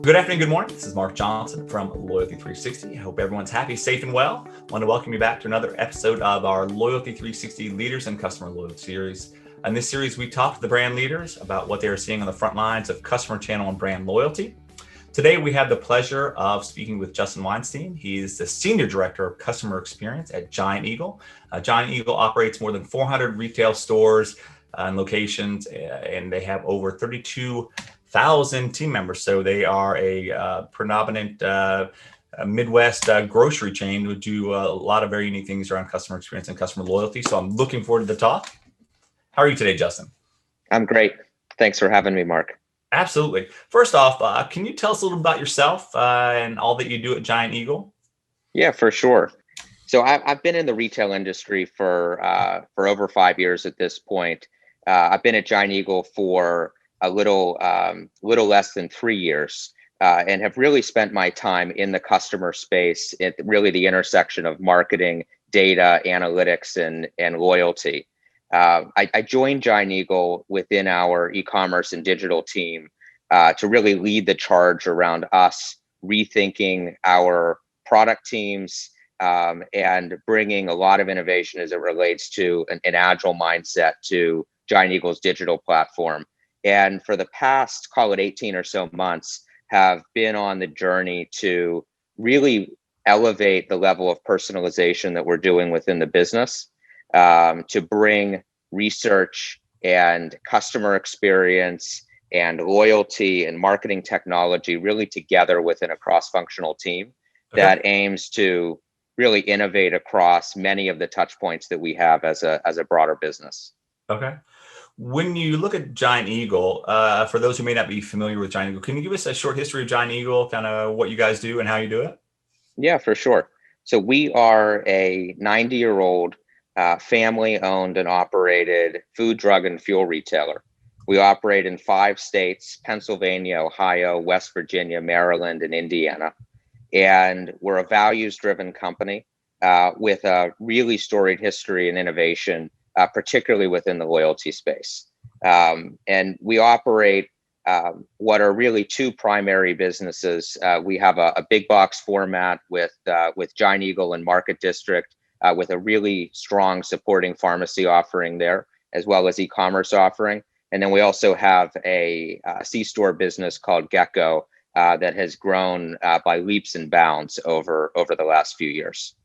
Good afternoon, good morning. This is Mark Johnson from Loyalty 360. I hope everyone's happy, safe, and well. I want to welcome you back to another episode of our Loyalty 360 Leaders and Customer Loyalty series. In this series, we talk to the brand leaders about what they are seeing on the front lines of customer channel and brand loyalty. Today, we have the pleasure of speaking with Justin Weinstein. He is the Senior Director of Customer Experience at Giant Eagle. Giant Eagle operates more than 400 retail stores and locations, and they have over 32,000 team members. So they are a predominant Midwest grocery chain who do a lot of very unique things around customer experience and customer loyalty. So I'm looking forward to the talk. How are you today, Justin? I'm great. Thanks for having me, Mark. Absolutely. First off, can you tell us a little about yourself and all that you do at Giant Eagle? Yeah, for sure. So I've been in the retail industry for over 5 years at this point. I've been at Giant Eagle for a little less than 3 years, and have really spent my time in the customer space at really the intersection of marketing, data, analytics, and loyalty. I joined Giant Eagle within our e-commerce and digital team to really lead the charge around us rethinking our product teams and bringing a lot of innovation as it relates to an agile mindset to Giant Eagle's digital platform. And for the past, call it 18 or so months, have been on the journey to really elevate the level of personalization that we're doing within the business, to bring research and customer experience and loyalty and marketing technology really together within a cross-functional team that aims to really innovate across many of the touch points that we have as a broader business. Okay. When you look at Giant Eagle, for those who may not be familiar with Giant Eagle, can you give us a short history of Giant Eagle, kind of what you guys do and how you do it? Yeah, for sure. So we are a 90-year-old family-owned and operated food, drug, and fuel retailer. We operate in 5 states: Pennsylvania, Ohio, West Virginia, Maryland, and Indiana. And we're a values-driven company with a really storied history and innovation, particularly within the loyalty space. And we operate what are really 2 primary businesses. We have a big box format with Giant Eagle and Market District, with a really strong supporting pharmacy offering there, as well as e-commerce offering. And then we also have a C-store business called Gecko that has grown by leaps and bounds over the last few years.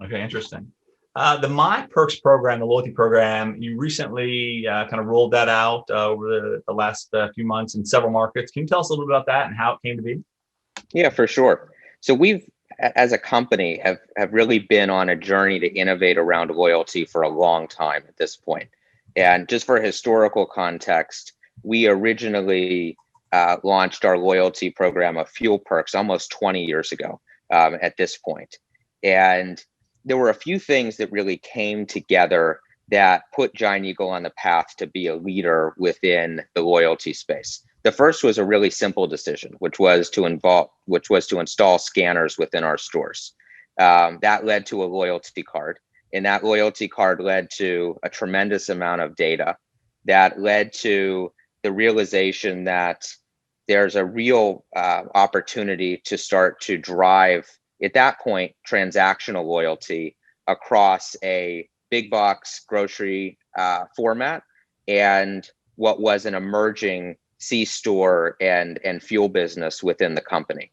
Okay, interesting. The myPerks program, the loyalty program, you recently kind of rolled that out over the last few months in several markets. Can you tell us a little bit about that and how it came to be? Yeah, for sure. So we've, as a company, have really been on a journey to innovate around loyalty for a long time at this point. And just for historical context, we originally launched our loyalty program of myPerks almost 20 years ago at this point. And there were a few things that really came together that put Giant Eagle on the path to be a leader within the loyalty space. The first was a really simple decision, which was to install scanners within our stores. That led to a loyalty card, and that loyalty card led to a tremendous amount of data that led to the realization that there's a real opportunity to start to drive, at that point, transactional loyalty across a big box grocery format and what was an emerging C-store and fuel business within the company.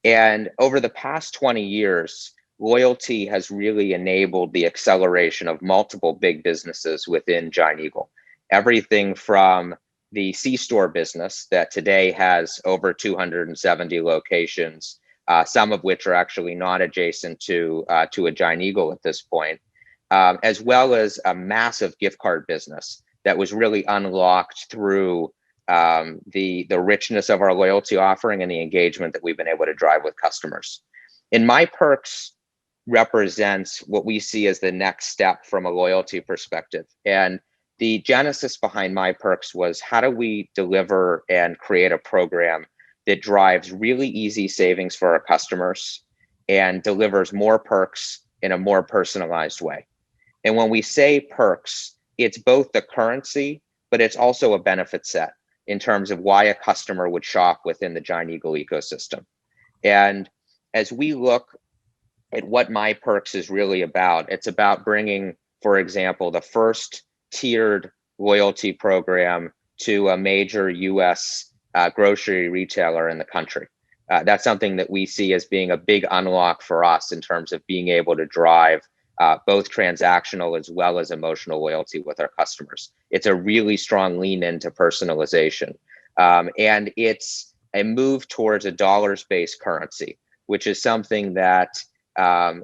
And over the past 20 years, loyalty has really enabled the acceleration of multiple big businesses within Giant Eagle. Everything from the C-store business that today has over 270 locations, some of which are actually not adjacent to a Giant Eagle at this point, as well as a massive gift card business that was really unlocked through the richness of our loyalty offering and the engagement that we've been able to drive with customers. And myPerks represents what we see as the next step from a loyalty perspective. And the genesis behind myPerks was, how do we deliver and create a program that drives really easy savings for our customers and delivers more perks in a more personalized way? And when we say perks, it's both the currency but it's also a benefit set in terms of why a customer would shop within the Giant Eagle ecosystem. And as we look at what myPerks is really about, it's about bringing, for example, the first tiered loyalty program to a major US grocery retailer in the country. That's something that we see as being a big unlock for us in terms of being able to drive both transactional as well as emotional loyalty with our customers. It's a really strong lean into personalization. And it's a move towards a dollars-based currency, which is something that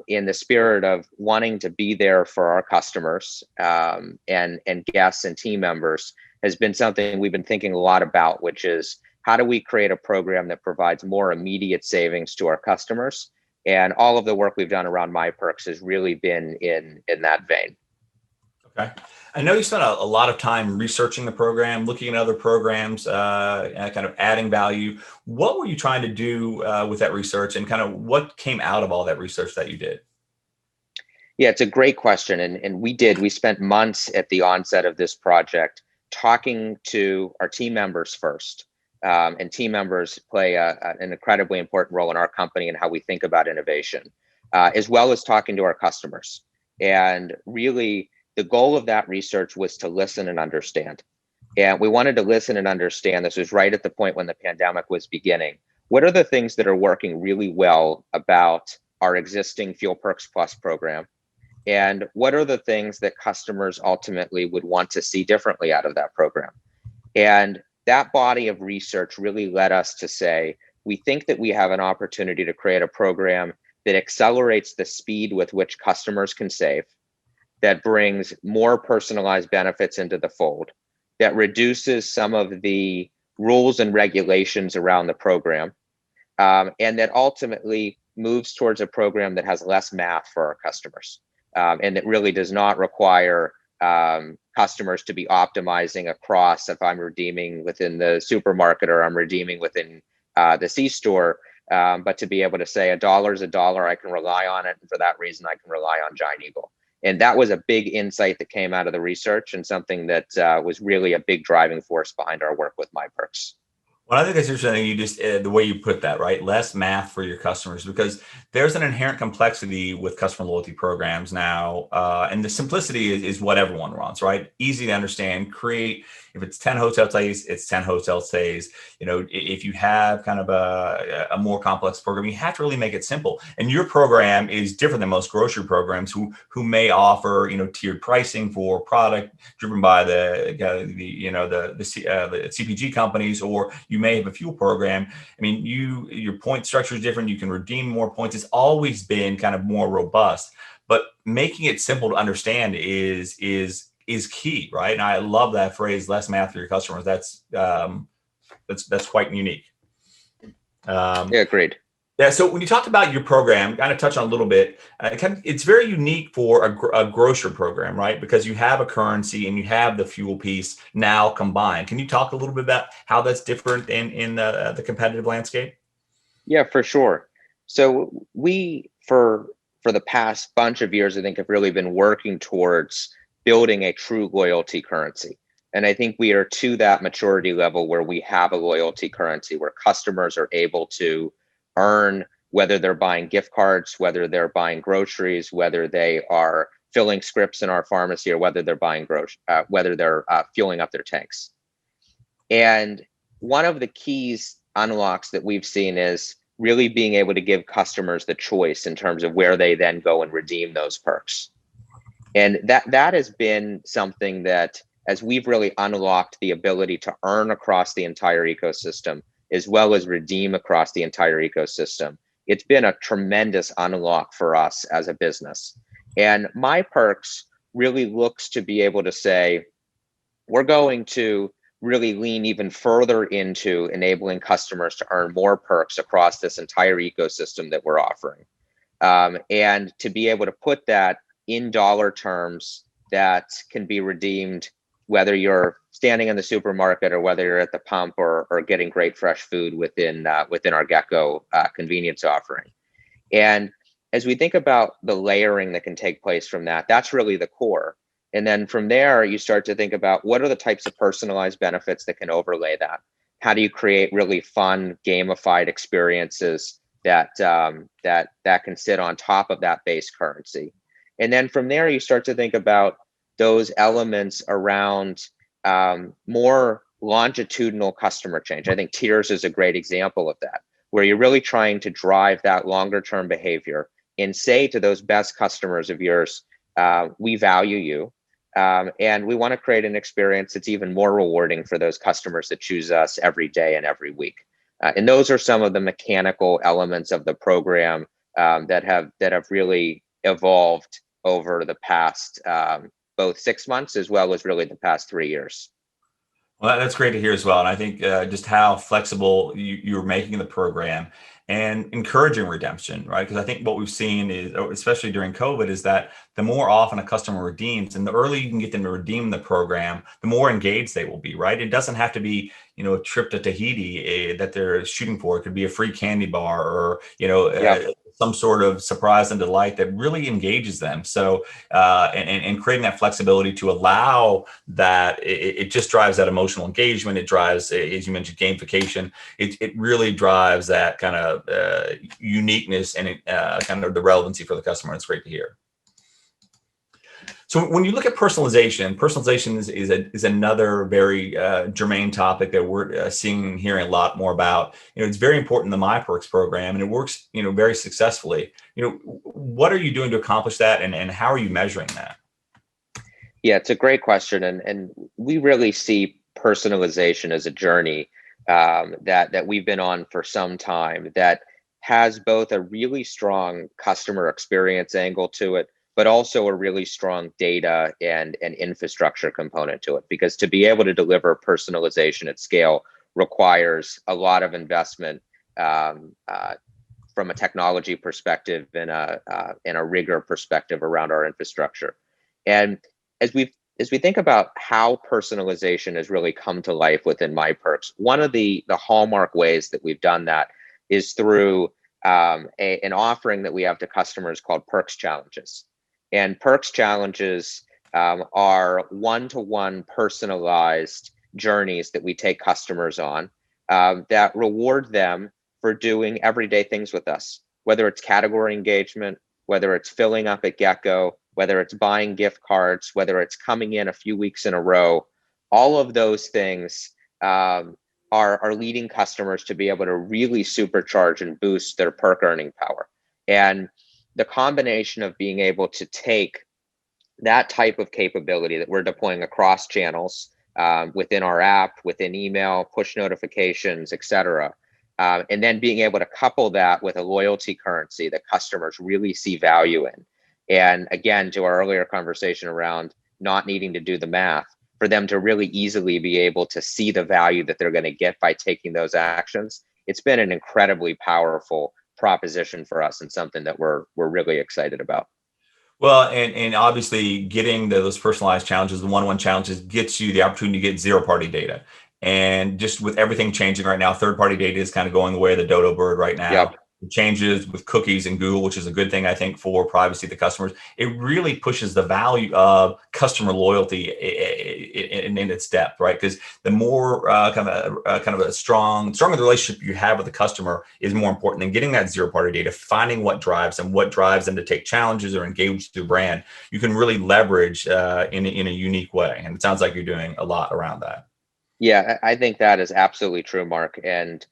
in the spirit of wanting to be there for our customers and guests and team members has been something we've been thinking a lot about, which is how do we create a program that provides more immediate savings to our customers? And all of the work we've done around myPerks has really been in that vein. Okay. I know you spent a lot of time researching the program, looking at other programs, and kind of adding value. What were you trying to do with that research, and kind of what came out of all that research that you did? Yeah, it's a great question. And we spent months at the onset of this project talking to our team members first. And team members play an incredibly important role in our company and how we think about innovation, as well as talking to our customers. And really, the goal of that research was to listen and understand. And we wanted to listen and understand. This was right at the point when the pandemic was beginning. What are the things that are working really well about our existing Fuel Perks Plus program? And what are the things that customers ultimately would want to see differently out of that program? And that body of research really led us to say, we think that we have an opportunity to create a program that accelerates the speed with which customers can save, that brings more personalized benefits into the fold, that reduces some of the rules and regulations around the program, and that ultimately moves towards a program that has less math for our customers, and that really does not require customers to be optimizing across if I'm redeeming within the supermarket or I'm redeeming within the C-store, but to be able to say a dollar is a dollar, I can rely on it. And for that reason, I can rely on Giant Eagle. And that was a big insight that came out of the research and something that was really a big driving force behind our work with myPerks. Well, I think that's interesting. You just the way you put that, right? Less math for your customers, because there's an inherent complexity with customer loyalty programs now, and the simplicity is what everyone wants, right? Easy to understand. Create. If it's 10 hotel stays, it's 10 hotel stays. You know, if you have kind of a more complex program, you have to really make it simple. And your program is different than most grocery programs who may offer, you know, tiered pricing for product driven by the CPG companies, or you may have a fuel program. I mean, your point structure is different. You can redeem more points. It's always been kind of more robust, but making it simple to understand is key, right? And I love that phrase, less math for your customers. That's quite unique. Yeah, agreed. Yeah. So when you talked about your program, kind of touch on a little bit, it's very unique for a grocery program, right? Because you have a currency and you have the fuel piece now combined. Can you talk a little bit about how that's different in the competitive landscape? Yeah, for sure. So we, for the past bunch of years, I think have really been working towards building a true loyalty currency. And I think we are to that maturity level where we have a loyalty currency where customers are able to earn, whether they're buying gift cards, whether they're buying groceries, whether they are filling scripts in our pharmacy, or whether they're buying whether they're fueling up their tanks. And one of the keys unlocks that we've seen is really being able to give customers the choice in terms of where they then go and redeem those perks. And that has been something that, as we've really unlocked the ability to earn across the entire ecosystem, as well as redeem across the entire ecosystem, it's been a tremendous unlock for us as a business. And myPerks really looks to be able to say, we're going to really lean even further into enabling customers to earn more perks across this entire ecosystem that we're offering. And to be able to put that in dollar terms that can be redeemed, whether you're standing in the supermarket or whether you're at the pump or getting great fresh food within our Gecko convenience offering. And as we think about the layering that can take place from that, that's really the core. And then from there, you start to think about what are the types of personalized benefits that can overlay that. How do you create really fun, gamified experiences that that can sit on top of that base currency? And then from there, you start to think about those elements around more longitudinal customer change. I think tiers is a great example of that, where you're really trying to drive that longer term behavior and say to those best customers of yours, we value you. And we want to create an experience that's even more rewarding for those customers that choose us every day and every week. And those are some of the mechanical elements of the program that have really evolved over the past both 6 months as well as really the past 3 years. Well, that's great to hear as well. And I think just how flexible you're making the program and encouraging redemption, right? Because I think what we've seen is, especially during COVID, is that the more often a customer redeems and the earlier you can get them to redeem the program, the more engaged they will be, right? It doesn't have to be, a trip to Tahiti that they're shooting for. It could be a free candy bar or, Yep. some sort of surprise and delight that really engages them. So, and creating that flexibility to allow that, it just drives that emotional engagement. It drives, as you mentioned, gamification. It really drives that kind of uniqueness and kind of the relevancy for the customer. It's great to hear. So when you look at personalization is another very germane topic that we're seeing and hearing a lot more about. It's very important in the myPerks program, and it works, very successfully. What are you doing to accomplish that, and how are you measuring that? Yeah, it's a great question, and we really see personalization as a journey that we've been on for some time that has both a really strong customer experience angle to it, but also a really strong data and infrastructure component to it. Because to be able to deliver personalization at scale requires a lot of investment from a technology perspective and a rigor perspective around our infrastructure. And as we think about how personalization has really come to life within myPerks, one of the hallmark ways that we've done that is through an offering that we have to customers called Perks Challenges. And Perks Challenges are one-to-one personalized journeys that we take customers on that reward them for doing everyday things with us, whether it's category engagement, whether it's filling up at Gecko, whether it's buying gift cards, whether it's coming in a few weeks in a row. All of those things are leading customers to be able to really supercharge and boost their perk earning power. And the combination of being able to take that type of capability that we're deploying across channels within our app, within email, push notifications, et cetera, and then being able to couple that with a loyalty currency that customers really see value in. And again, to our earlier conversation around not needing to do the math, for them to really easily be able to see the value that they're going to get by taking those actions, it's been an incredibly powerful proposition for us and something that we're really excited about. Well, and obviously getting those personalized challenges, the one-on-one challenges, gets you the opportunity to get zero-party data. And just with everything changing right now, third-party data is kind of going the way of the dodo bird right now. Yep. The changes with cookies and Google, which is a good thing, I think, for privacy of the customers. It really pushes the value of customer loyalty in its depth, right? Because the more kind of a stronger the relationship you have with the customer is more important than getting that zero-party data, finding what drives them to take challenges or engage the brand. You can really leverage in a unique way, and it sounds like you're doing a lot around that. Yeah, I think that is absolutely true, Mark. And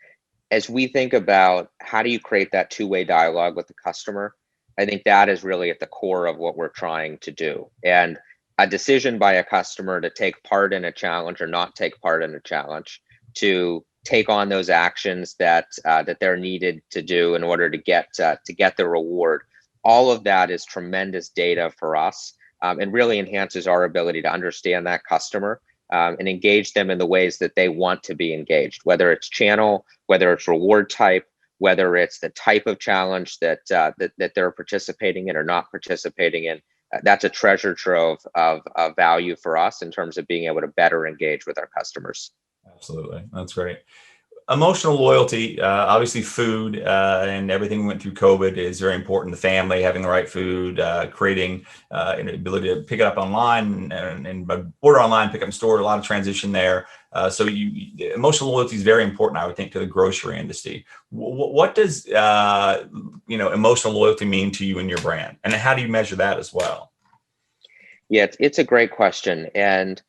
as we think about how do you create that two-way dialogue with the customer, I think that is really at the core of what we're trying to do. And a decision by a customer to take part in a challenge or not take part in a challenge, to take on those actions that they're needed to do in order to get the reward. All of that is tremendous data for us, and really enhances our ability to understand that customer and engage them in the ways that they want to be engaged, whether it's channel, whether it's reward type, whether it's the type of challenge that they're participating in or not participating in. That's a treasure trove of value for us in terms of being able to better engage with our customers. Absolutely. That's great. Emotional loyalty, obviously food and everything we went through COVID is very important. The family, having the right food, creating an ability to pick it up online and order online, pick up in store, a lot of transition there. Emotional loyalty is very important, I would think, to the grocery industry. What does, emotional loyalty mean to you and your brand? And how do you measure that as well? Yeah, it's a great question. And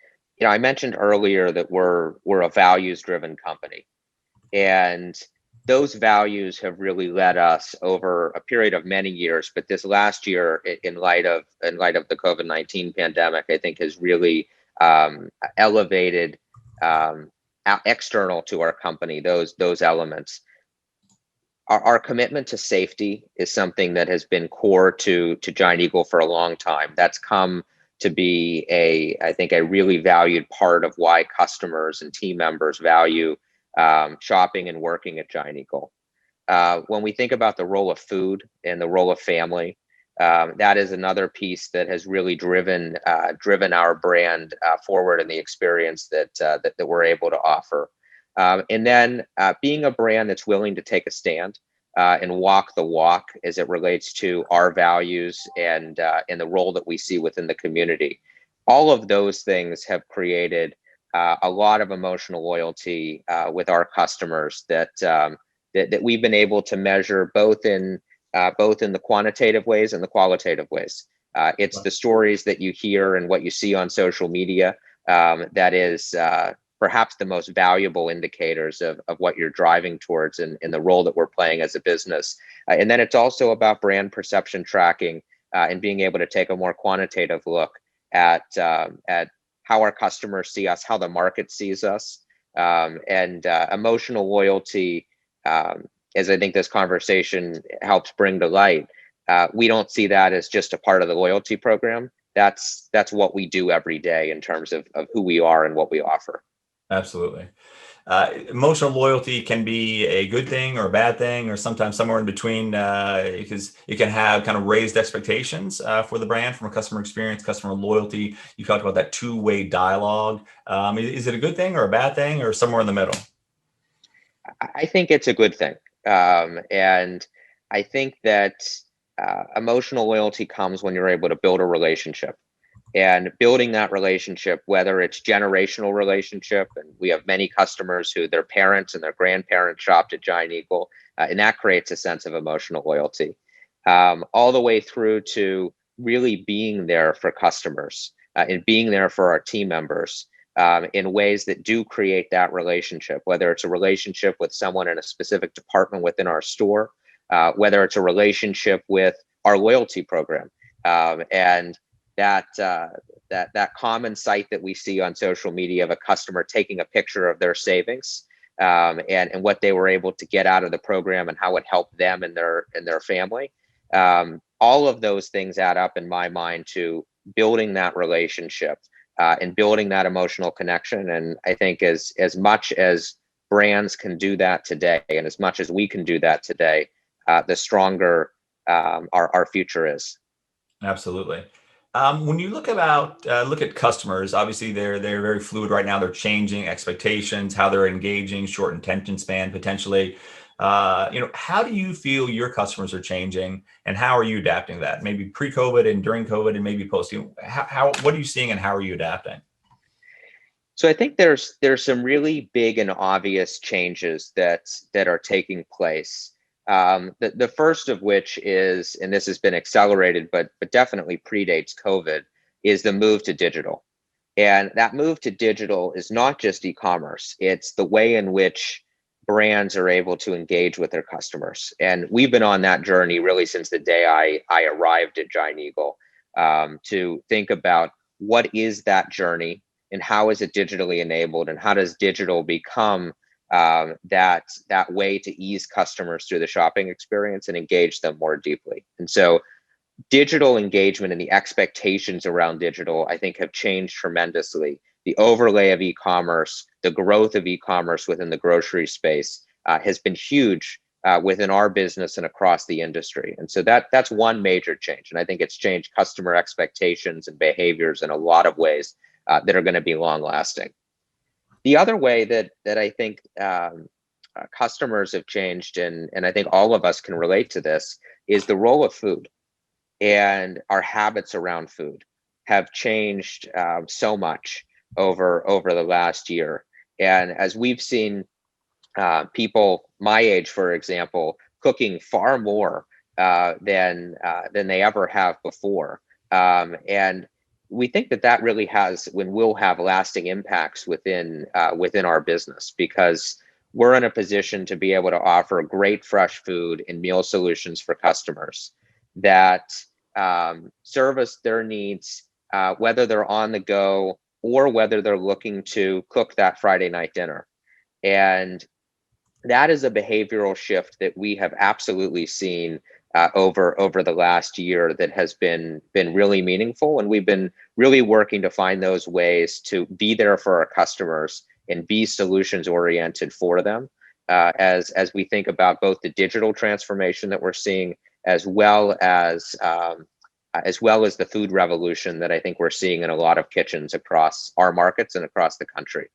I mentioned earlier that we're a values-driven company. And those values have really led us over a period of many years. But this last year, in light of the COVID-19 pandemic, I think has really elevated external to our company those elements. Our commitment to safety is something that has been core to Giant Eagle for a long time. That's come to be I think a really valued part of why customers and team members value shopping and working at Giant Eagle. When we think about the role of food and the role of family, that is another piece that has really driven our brand forward in the experience that we're able to offer. And then being a brand that's willing to take a stand and walk the walk as it relates to our values and the role that we see within the community. All of those things have created a lot of emotional loyalty with our customers that we've been able to measure both in the quantitative ways and the qualitative ways. It's the stories that you hear and what you see on social media that is perhaps the most valuable indicators of what you're driving towards and the role that we're playing as a business. And then it's also about brand perception tracking and being able to take a more quantitative look at how our customers see us, how the market sees us, and emotional loyalty. As I think this conversation helps bring to light, we don't see that as just a part of the loyalty program. That's what we do every day in terms of who we are and what we offer. Absolutely. Emotional loyalty can be a good thing or a bad thing, or sometimes somewhere in between, because it can have kind of raised expectations for the brand from a customer experience, customer loyalty. You talked about that two-way dialogue. Is it a good thing or a bad thing, or somewhere in the middle? I think it's a good thing. And I think that emotional loyalty comes when you're able to build a relationship. And building that relationship, whether it's generational relationship, and we have many customers who their parents and their grandparents shopped at Giant Eagle, and that creates a sense of emotional loyalty, all the way through to really being there for customers and being there for our team members in ways that do create that relationship, whether it's a relationship with someone in a specific department within our store, whether it's a relationship with our loyalty program. And that common sight that we see on social media of a customer taking a picture of their savings and what they were able to get out of the program and how it helped them and their family. All of those things add up in my mind to building that relationship and building that emotional connection. And I think as much as brands can do that today, and as much as we can do that today, the stronger our future is. Absolutely. When you look at customers, obviously they're very fluid right now. They're changing expectations, how they're engaging, short attention span potentially. How do you feel your customers are changing, and how are you adapting to that? Maybe pre-COVID and during COVID, and maybe post. What are you seeing, and how are you adapting? So I think there's some really big and obvious changes that are taking place. The first of which is, and this has been accelerated, but definitely predates COVID, is the move to digital. And that move to digital is not just e-commerce; it's the way in which brands are able to engage with their customers. And we've been on that journey really since the day I arrived at Giant Eagle to think about what is that journey and how is it digitally enabled, and how does digital become that way to ease customers through the shopping experience and engage them more deeply. And so digital engagement and the expectations around digital, I think, have changed tremendously. The overlay of e-commerce, the growth of e-commerce within the grocery space has been huge within our business and across the industry. And so that's one major change. And I think it's changed customer expectations and behaviors in a lot of ways that are going to be long lasting. The other way that I think customers have changed, and I think all of us can relate to this, is the role of food and our habits around food have changed so much over the last year. And as we've seen people my age, for example, cooking far more than they ever have before, and we think that that really has when will have lasting impacts within our business, because we're in a position to be able to offer great fresh food and meal solutions for customers that service their needs, whether they're on the go or whether they're looking to cook that Friday night dinner. And that is a behavioral shift that we have absolutely seen over the last year that has been really meaningful, and we've been really working to find those ways to be there for our customers and be solutions oriented for them, as we think about both the digital transformation that we're seeing, as well as the food revolution that I think we're seeing in a lot of kitchens across our markets and across the country.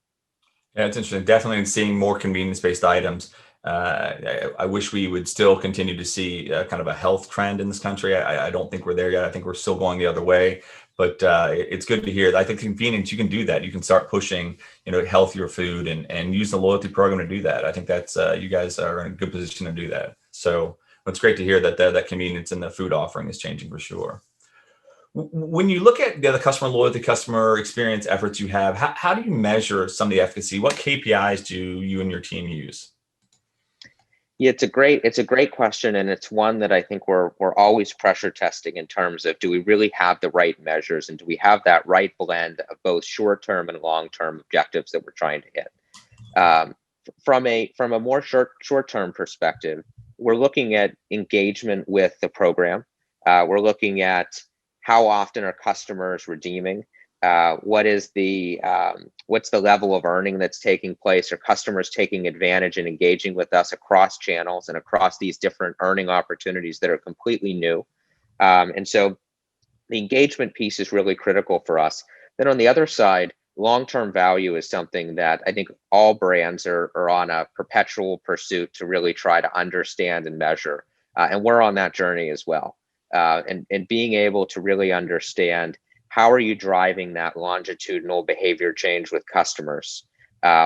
Yeah, it's interesting. Definitely seeing more convenience-based items. I wish we would still continue to see kind of a health trend in this country. I don't think we're there yet. I think we're still going the other way. But it's good to hear. I think convenience, you can do that. You can start pushing, healthier food and use the loyalty program to do that. I think that's you guys are in a good position to do that. So it's great to hear that that convenience in the food offering is changing for sure. When you look at the customer loyalty, customer experience efforts you have, how do you measure some of the efficacy? What KPIs do you and your team use? Yeah, it's a great question, and it's one that I think we're always pressure testing in terms of, do we really have the right measures, and do we have that right blend of both short-term and long-term objectives that we're trying to hit. Um, from a more short-term perspective, we're looking at engagement with the program. We're looking at how often are customers redeeming. What's the level of earning that's taking place? Are customers taking advantage and engaging with us across channels and across these different earning opportunities that are completely new? And so the engagement piece is really critical for us. Then on the other side, long-term value is something that I think all brands are on a perpetual pursuit to really try to understand and measure. And we're on that journey as well. And being able to really understand, how are you driving that longitudinal behavior change with customers,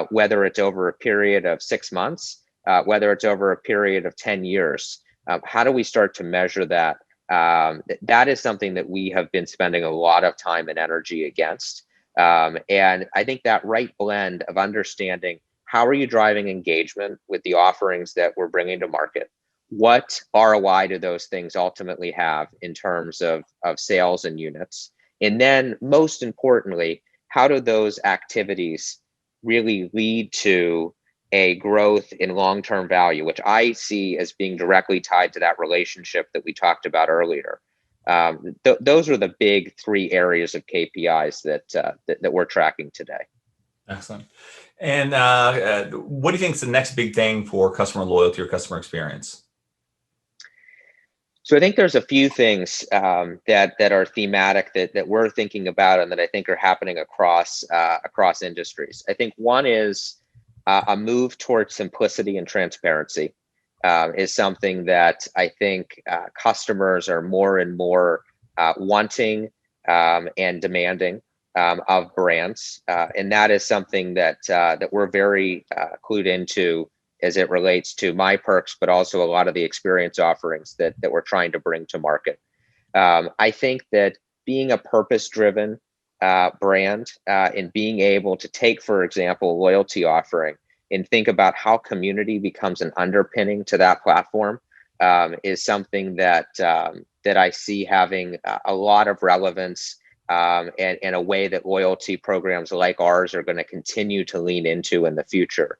whether it's over a period of 6 months, whether it's over a period of 10 years. How do we start to measure that? That is something that we have been spending a lot of time and energy against. And I think that right blend of understanding, how are you driving engagement with the offerings that we're bringing to market? What ROI do those things ultimately have in terms of sales and units? And then most importantly, how do those activities really lead to a growth in long-term value, which I see as being directly tied to that relationship that we talked about earlier. Those are the big three areas of KPIs that we're tracking today. Excellent. And what do you think is the next big thing for customer loyalty or customer experience? So I think there's a few things that are thematic that we're thinking about, and that I think are happening across industries. I think one is a move towards simplicity and transparency is something that I think customers are more and more wanting and demanding of brands, and that is something that we're very clued into as it relates to myPerks, but also a lot of the experience offerings that we're trying to bring to market. I think that being a purpose-driven brand and being able to take, for example, a loyalty offering and think about how community becomes an underpinning to that platform is something that I see having a lot of relevance, and a way that loyalty programs like ours are going to continue to lean into in the future.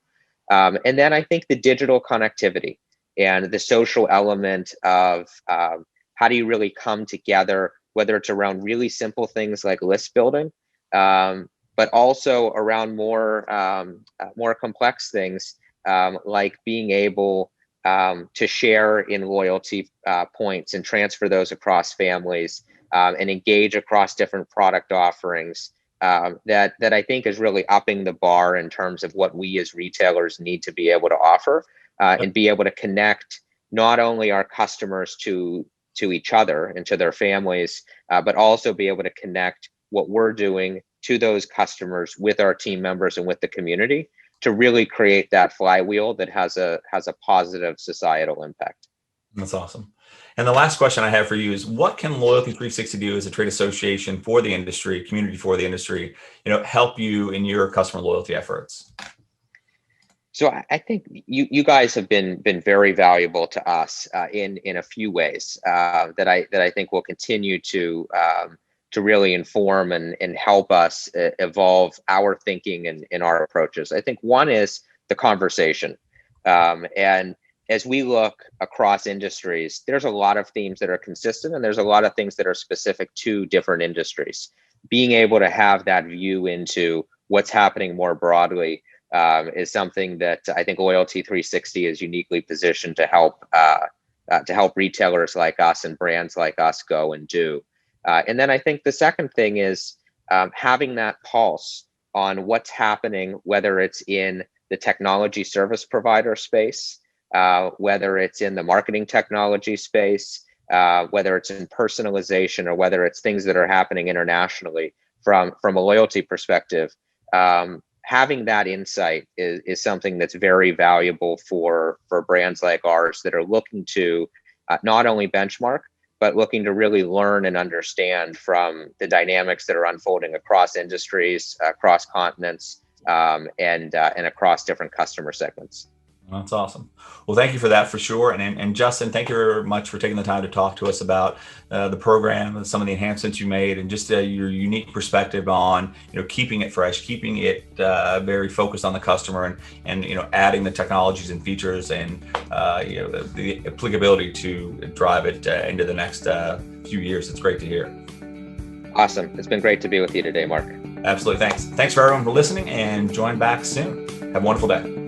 And then I think the digital connectivity and the social element of how do you really come together, whether it's around really simple things like list building, but also around more complex things, like being able to share in loyalty points and transfer those across families, and engage across different product offerings, that I think is really upping the bar in terms of what we as retailers need to be able to offer, and be able to connect not only our customers to each other and to their families, but also be able to connect what we're doing to those customers with our team members and with the community to really create that flywheel that has a positive societal impact. That's awesome. And the last question I have for you is, what can Loyalty 360 do as a trade association for the industry, community for the industry, help you in your customer loyalty efforts? So I think you guys have been very valuable to us in a few ways that I think will continue to really inform and help us evolve our thinking and our approaches. I think one is the conversation, and as we look across industries, there's a lot of themes that are consistent, and there's a lot of things that are specific to different industries. Being able to have that view into what's happening more broadly is something that I think Loyalty 360 is uniquely positioned to help retailers like us and brands like us go and do. And then I think the second thing is having that pulse on what's happening, whether it's in the technology service provider space, whether it's in the marketing technology space, whether it's in personalization, or whether it's things that are happening internationally from a loyalty perspective. Having that insight is something that's very valuable for brands like ours that are looking to not only benchmark, but looking to really learn and understand from the dynamics that are unfolding across industries, across continents, and across different customer segments. That's awesome. Well, thank you for that for sure. And Justin, thank you very much for taking the time to talk to us about the program and some of the enhancements you made, and just your unique perspective on keeping it fresh, keeping it very focused on the customer, and adding the technologies and features and the applicability to drive it into the next few years. It's great to hear. Awesome. It's been great to be with you today, Mark. Absolutely. Thanks for everyone for listening, and join back soon. Have a wonderful day.